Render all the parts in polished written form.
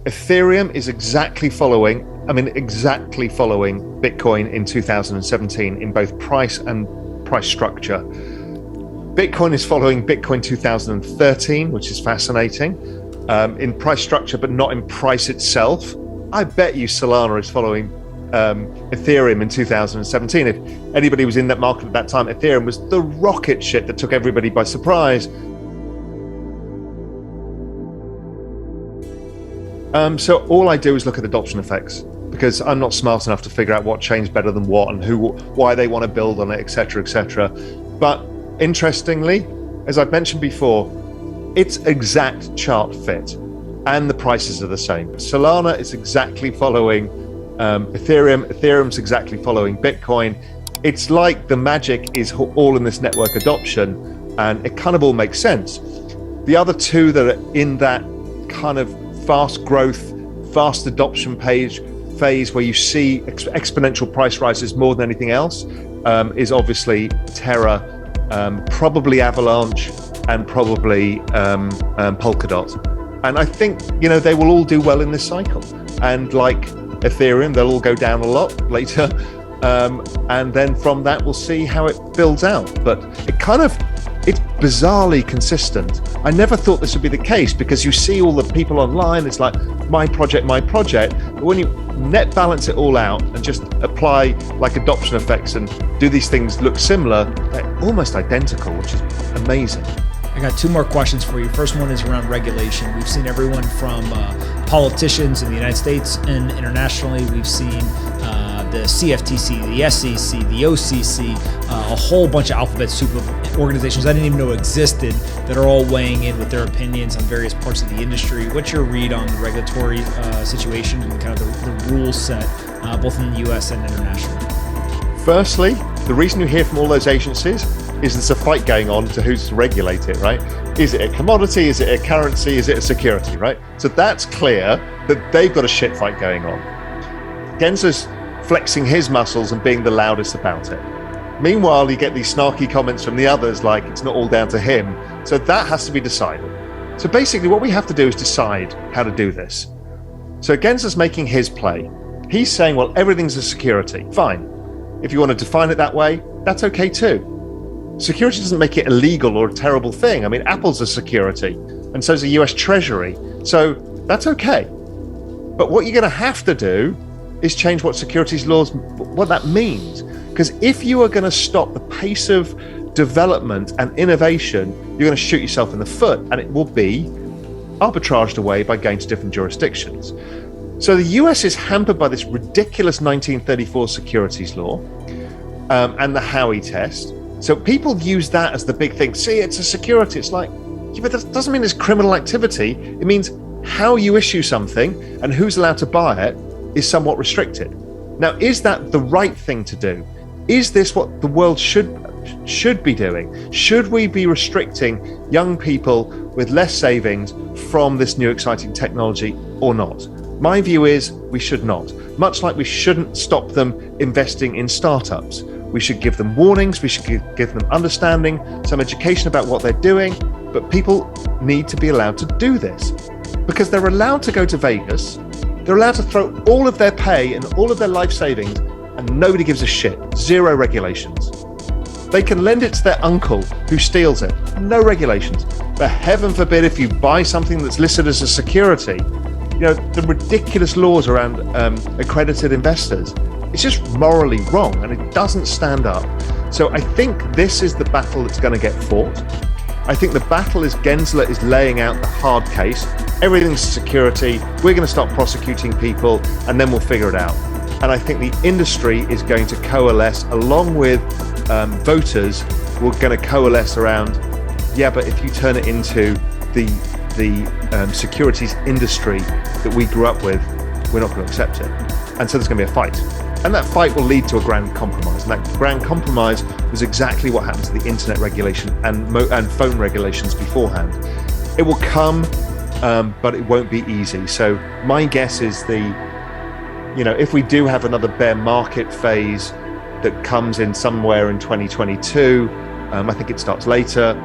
Ethereum is exactly following Bitcoin in 2017 in both price and price structure. Bitcoin is following Bitcoin 2013, which is fascinating, in price structure, but not in price itself. I bet you Solana is following Ethereum in 2017. If anybody was in that market at that time, Ethereum was the rocket ship that took everybody by surprise. So all I do is look at adoption effects, because I'm not smart enough to figure out what changed better than what and why they want to build on it, etc., etc. But interestingly, as I've mentioned before, it's exact chart fit, and the prices are the same. Solana is exactly following Ethereum. Ethereum's exactly following Bitcoin. It's like the magic is all in this network adoption, and it kind of all makes sense. The other two that are in that kind of fast growth, fast adoption phase where you see exponential price rises more than anything else is obviously Terra, probably Avalanche, and probably Polkadot. And I think, they will all do well in this cycle. And like Ethereum, they'll all go down a lot later. And then from that, we'll see how it builds out. But it's bizarrely consistent. I never thought this would be the case, because you see all the people online, it's like my project. But when you net balance it all out and just apply like adoption effects and do these things look similar, they're almost identical, which is amazing. I got two more questions for you. First one is around regulation. We've seen everyone from politicians in the United States and internationally. We've seen the CFTC, the SEC, the OCC, a whole bunch of alphabet soup of organizations I didn't even know existed that are all weighing in with their opinions on various parts of the industry. What's your read on the regulatory situation and kind of the rule set, both in the US and internationally? Firstly, the reason you hear from all those agencies is there's a fight going on to who's to regulate it, right? Is it a commodity? Is it a currency? Is it a security, right? So that's clear that they've got a shit fight going on. Genza's flexing his muscles and being the loudest about it. Meanwhile, you get these snarky comments from the others like it's not all down to him. So that has to be decided. So basically what we have to do is decide how to do this. So Genza's making his play. He's saying, well, everything's a security. Fine. If you want to define it that way, that's okay too. Security doesn't make it illegal or a terrible thing. I mean, Apple's a security, and so is the US Treasury. So that's okay. But what you're going to have to do is change what securities laws, what that means. Because if you are going to stop the pace of development and innovation, you're going to shoot yourself in the foot, and it will be arbitraged away by going to different jurisdictions. So the US is hampered by this ridiculous 1934 securities law and the Howey test. So people use that as the big thing. See, it's a security. It's like, yeah, but that doesn't mean it's criminal activity. It means how you issue something and who's allowed to buy it is somewhat restricted. Now, is that the right thing to do? Is this what the world should be doing? Should we be restricting young people with less savings from this new exciting technology or not? My view is we should not. Much like we shouldn't stop them investing in startups. We should give them warnings, we should give them understanding, some education about what they're doing, but people need to be allowed to do this because they're allowed to go to Vegas, they're allowed to throw all of their pay and all of their life savings and nobody gives a shit, zero regulations. They can lend it to their uncle who steals it, no regulations. But heaven forbid if you buy something that's listed as a security, the ridiculous laws around accredited investors, it's just morally wrong and it doesn't stand up. So I think this is the battle that's going to get fought. I think the battle is Gensler is laying out the hard case. Everything's security. We're going to stop prosecuting people and then we'll figure it out. And I think the industry is going to coalesce along with voters. We're going to coalesce around, yeah, but if you turn it into the securities industry that we grew up with, we're not going to accept it. And so there's going to be a fight. And that fight will lead to a grand compromise. And that grand compromise was exactly what happened to the internet regulation and phone regulations beforehand. It will come, but it won't be easy. So my guess is if we do have another bear market phase that comes in somewhere in 2022, I think it starts later.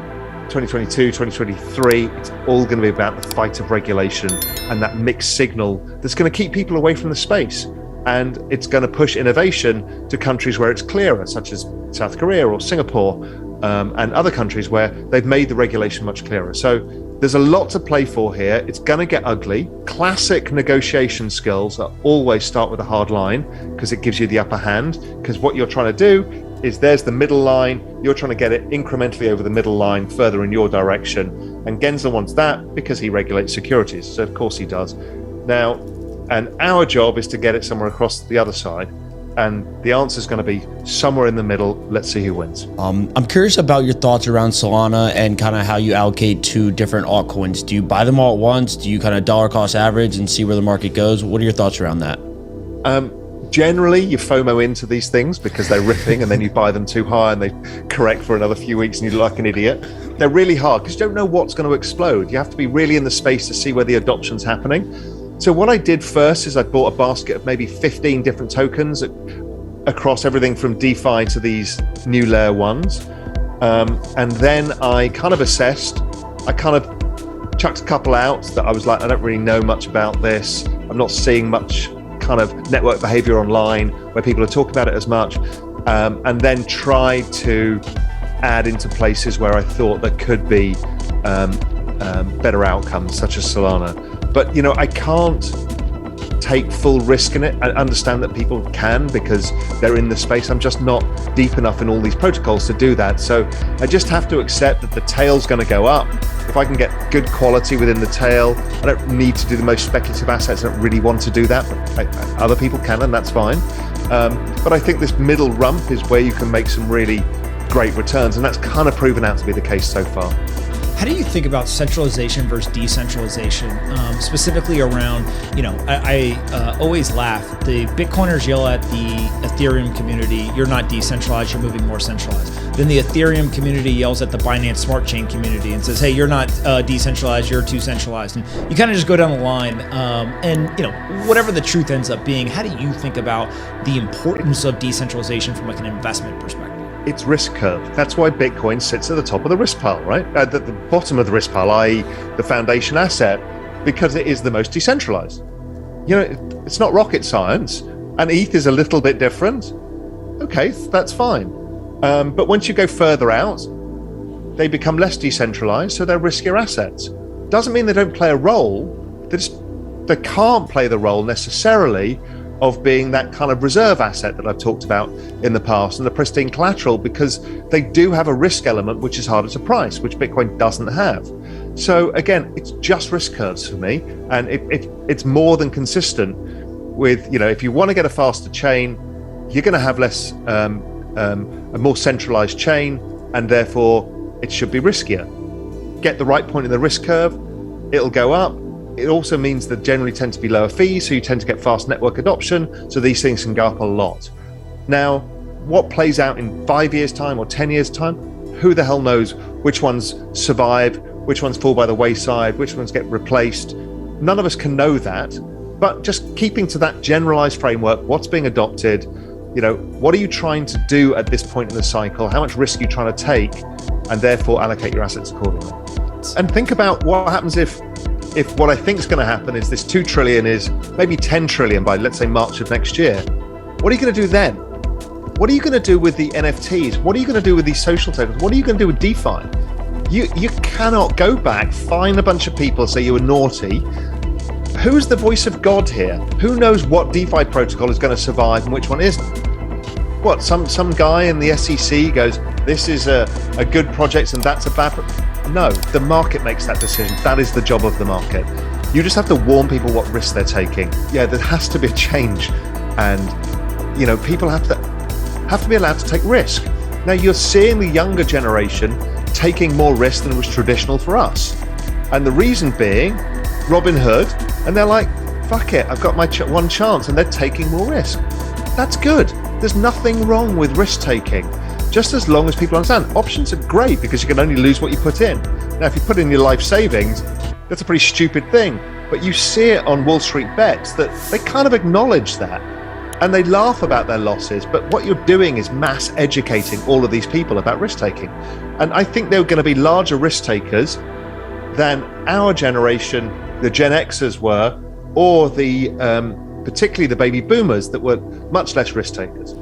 2022, 2023, it's all going to be about the fight of regulation and that mixed signal that's going to keep people away from the space. And it's going to push innovation to countries where it's clearer, such as South Korea or Singapore, and other countries where they've made the regulation much clearer. So there's a lot to play for here. It's going to get ugly. Classic negotiation skills are always start with a hard line because it gives you the upper hand, because what you're trying to do is there's the middle line, you're trying to get it incrementally over the middle line further in your direction. And Gensler wants that because he regulates securities. So of course he does. Now, and our job is to get it somewhere across the other side. And the answer is going to be somewhere in the middle. Let's see who wins. I'm curious about your thoughts around Solana and kind of how you allocate to different altcoins. Do you buy them all at once? Do you kind of dollar cost average and see where the market goes? What are your thoughts around that? Generally, you FOMO into these things because they're ripping, and then you buy them too high and they correct for another few weeks and you look like an idiot. They're really hard because you don't know what's going to explode. You have to be really in the space to see where the adoption's happening. So what I did first is I bought a basket of maybe 15 different tokens across everything from DeFi to these new layer ones. And then I kind of assessed, I kind of chucked a couple out that I was like, I don't really know much about this. I'm not seeing much kind of network behavior online where people are talking about it as much. And then tried to add into places where I thought there could be better outcomes, such as Solana. But, I can't take full risk in it. I understand that people can because they're in the space. I'm just not deep enough in all these protocols to do that. So I just have to accept that the tail's going to go up. If I can get good quality within the tail, I don't need to do the most speculative assets. I don't really want to do that, but other people can, and that's fine. But I think this middle rump is where you can make some really great returns, and that's kind of proven out to be the case so far. How do you think about centralization versus decentralization, specifically around, I always laugh. The Bitcoiners yell at the Ethereum community, you're not decentralized, you're moving more centralized. Then the Ethereum community yells at the Binance Smart Chain community and says, hey, you're not decentralized, you're too centralized. And you kind of just go down the line. And whatever the truth ends up being, how do you think about the importance of decentralization from like an investment perspective? It's risk curve. That's why Bitcoin sits at the top of the risk pile, right? At the bottom of the risk pile, i.e. the foundation asset, because it is the most decentralized. It's not rocket science, and ETH is a little bit different. Okay, that's fine. But once you go further out, they become less decentralized, so they're riskier assets. Doesn't mean they don't play a role. They can't play the role necessarily of being that kind of reserve asset that I've talked about in the past, and the pristine collateral, because they do have a risk element which is harder to price, which Bitcoin doesn't have. So again, it's just risk curves for me, and it's more than consistent with, if you want to get a faster chain, you're going to have less a more centralized chain, and therefore it should be riskier. Get the right point in the risk curve, it'll go up. It also means that generally tend to be lower fees, so you tend to get fast network adoption, so these things can go up a lot. Now, what plays out in 5 years' time or 10 years' time? Who the hell knows which ones survive, which ones fall by the wayside, which ones get replaced? None of us can know that, but just keeping to that generalized framework, what's being adopted, what are you trying to do at this point in the cycle? How much risk are you trying to take? And therefore allocate your assets accordingly. And think about what happens if what I think is going to happen is this 2 trillion is maybe 10 trillion by, let's say, March of next year. What are you going to do then? What are you going to do with the NFTs? What are you going to do with these social tokens? What are you going to do with DeFi? You cannot go back, find a bunch of people, say you were naughty. Who's the voice of God here? Who knows what DeFi protocol is going to survive and which one isn't? What, some guy in the SEC goes, this is a good project and that's a bad project? No, the market makes that decision. That is the job of the market. You just have to warn people what risks they're taking. Yeah, there has to be a change, and people have to be allowed to take risk. Now you're seeing the younger generation taking more risk than was traditional for us, and the reason being Robin Hood, and they're like, fuck it, I've got my one chance, and they're taking more risk. That's good. There's nothing wrong with risk taking. Just as long as people understand, options are great because you can only lose what you put in. Now, if you put in your life savings, that's a pretty stupid thing. But you see it on Wall Street Bets that they kind of acknowledge that. and they laugh about their losses, but what you're doing is mass educating all of these people about risk taking. And I think they're going to be larger risk takers than our generation, the Gen Xers were, or the particularly the baby boomers that were much less risk takers.